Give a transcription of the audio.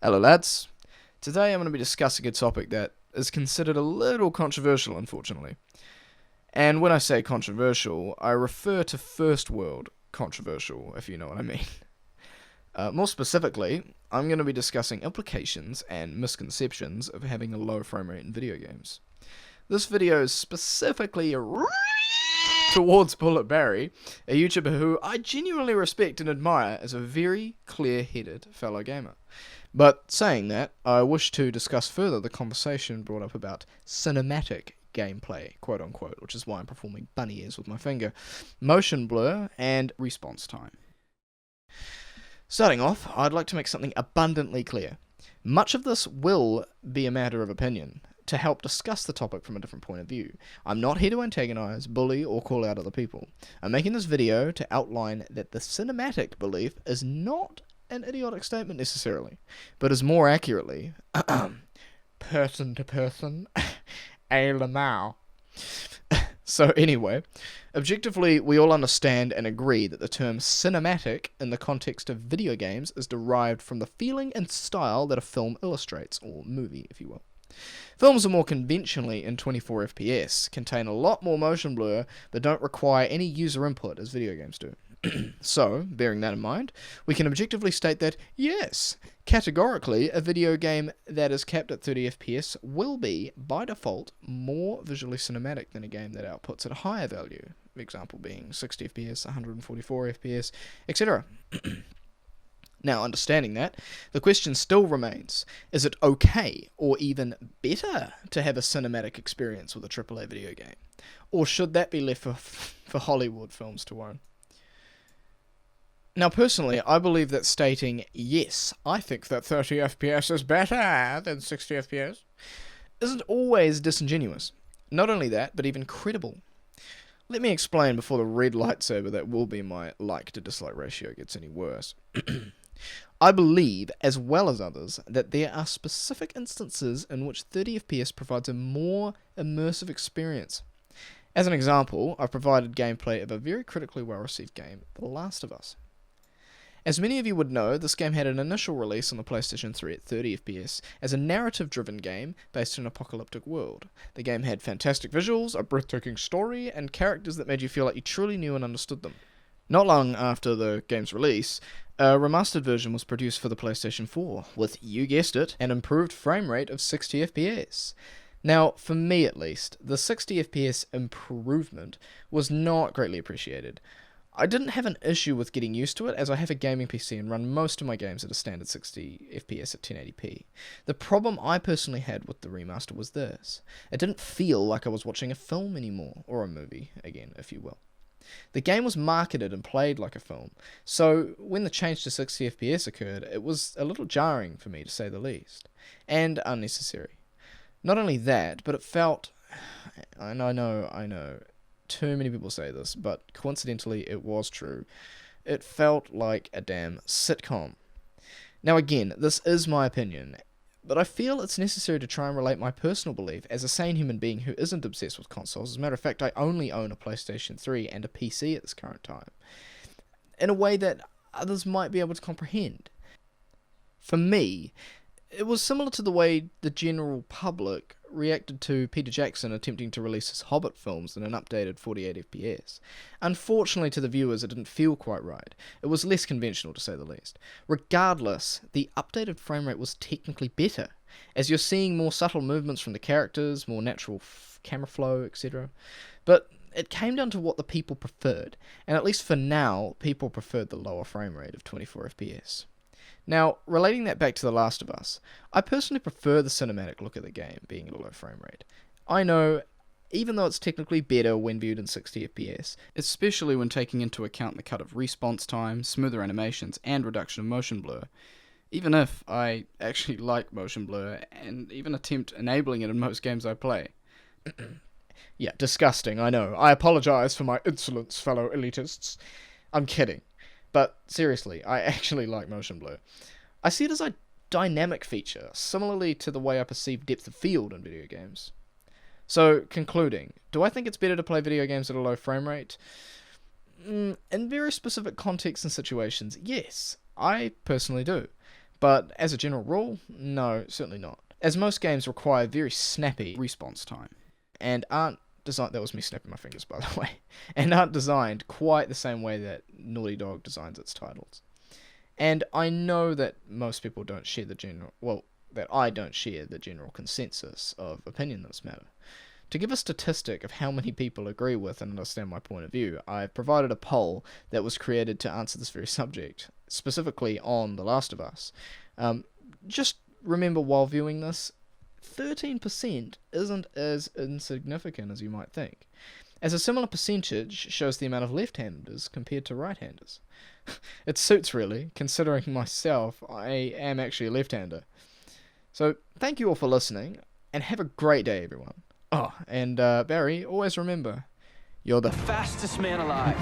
Hello lads. Today I'm going to be discussing a topic that is considered a little controversial, unfortunately. And when I say controversial, I refer to first world controversial, if you know what I mean. More specifically, I'm going to be discussing implications and misconceptions of having a low frame rate in video games. This video is specifically towards Bullet Barry, a YouTuber who I genuinely respect and admire as a very clear-headed fellow gamer. But saying that, I wish to discuss further the conversation brought up about cinematic gameplay, quote-unquote, which is why I'm performing bunny ears with my finger, motion blur, and response time. Starting off, I'd like to make something abundantly clear. Much of this will be a matter of opinion, to help discuss the topic from a different point of view. I'm not here to antagonize, bully, or call out other people. I'm making this video to outline that the cinematic belief is not an idiotic statement necessarily, but is more accurately, person to person, a lamau. So anyway, objectively, we all understand and agree that the term cinematic in the context of video games is derived from the feeling and style that a film illustrates, or movie, if you will. Films are more conventionally in 24 FPS, contain a lot more motion blur, but don't require any user input as video games do. So, bearing that in mind, we can objectively state that, yes, categorically, a video game that is capped at 30 FPS will be, by default, more visually cinematic than a game that outputs at a higher value, for example being 60 FPS, 144 FPS, etc. Now, understanding that, the question still remains, is it okay, or even better, to have a cinematic experience with a AAA video game? Or should that be left for Hollywood films to own? Now, personally, I believe that stating, yes, I think that 30 FPS is better than 60 FPS, isn't always disingenuous. Not only that, but even credible. Let me explain before the red lightsaber that will be my like to dislike ratio gets any worse. I believe, as well as others, that there are specific instances in which 30 FPS provides a more immersive experience. As an example, I've provided gameplay of a very critically well-received game, The Last of Us. As many of you would know, this game had an initial release on the PlayStation 3 at 30 FPS as a narrative-driven game based in an apocalyptic world. The game had fantastic visuals, a breathtaking story, and characters that made you feel like you truly knew and understood them. Not long after the game's release, a remastered version was produced for the PlayStation 4, with, you guessed it, an improved frame rate of 60 FPS. Now, for me at least, the 60 FPS improvement was not greatly appreciated. I didn't have an issue with getting used to it, as I have a gaming PC and run most of my games at a standard 60 FPS at 1080p. The problem I personally had with the remaster was this. It didn't feel like I was watching a film anymore, or a movie, again, if you will. The game was marketed and played like a film, so when the change to 60 FPS occurred, it was a little jarring for me, to say the least, and unnecessary. Not only that, but it felt, and I know, too many people say this, but coincidentally it was true, it felt like a damn sitcom. Now again, this is my opinion, but I feel it's necessary to try and relate my personal belief as a sane human being who isn't obsessed with consoles. As a matter of fact, I only own a PlayStation 3 and a PC at this current time, in a way that others might be able to comprehend. For me, it was similar to the way the general public reacted to Peter Jackson attempting to release his Hobbit films in an updated 48 FPS. Unfortunately to the viewers, it didn't feel quite right. It was less conventional, to say the least. Regardless, the updated frame rate was technically better, as you're seeing more subtle movements from the characters, more natural camera flow, etc. But it came down to what the people preferred, and at least for now, people preferred the lower frame rate of 24 FPS. Now, relating that back to The Last of Us, I personally prefer the cinematic look of the game being at a low frame rate. I know, even though it's technically better when viewed in 60 FPS, especially when taking into account the cut of response time, smoother animations, and reduction of motion blur, even if I actually like motion blur, and even attempt enabling it in most games I play. Yeah, disgusting, I know. I apologise for my insolence, fellow elitists. I'm kidding. But seriously, I actually like motion blur. I see it as a dynamic feature, similarly to the way I perceive depth of field in video games. So, concluding, do I think it's better to play video games at a low frame rate? In very specific contexts and situations, yes, I personally do. But as a general rule, no, certainly not. As most games require very snappy response time. and aren't designed, that was me snapping my fingers by the way, and aren't designed quite the same way that Naughty Dog designs its titles. And I know that most people don't share the general, well, that I don't share the general consensus of opinion in this matter. To give a statistic of how many people agree with and understand my point of view, I've provided a poll that was created to answer this very subject, specifically on The Last of Us. Just remember while viewing this, 13% isn't as insignificant as you might think, as a similar percentage shows the amount of left-handers compared to right-handers. It suits really, considering myself, I am actually a left-hander. So, thank you all for listening, and have a great day, everyone. Oh, and Barry, always remember, you're the fastest man alive.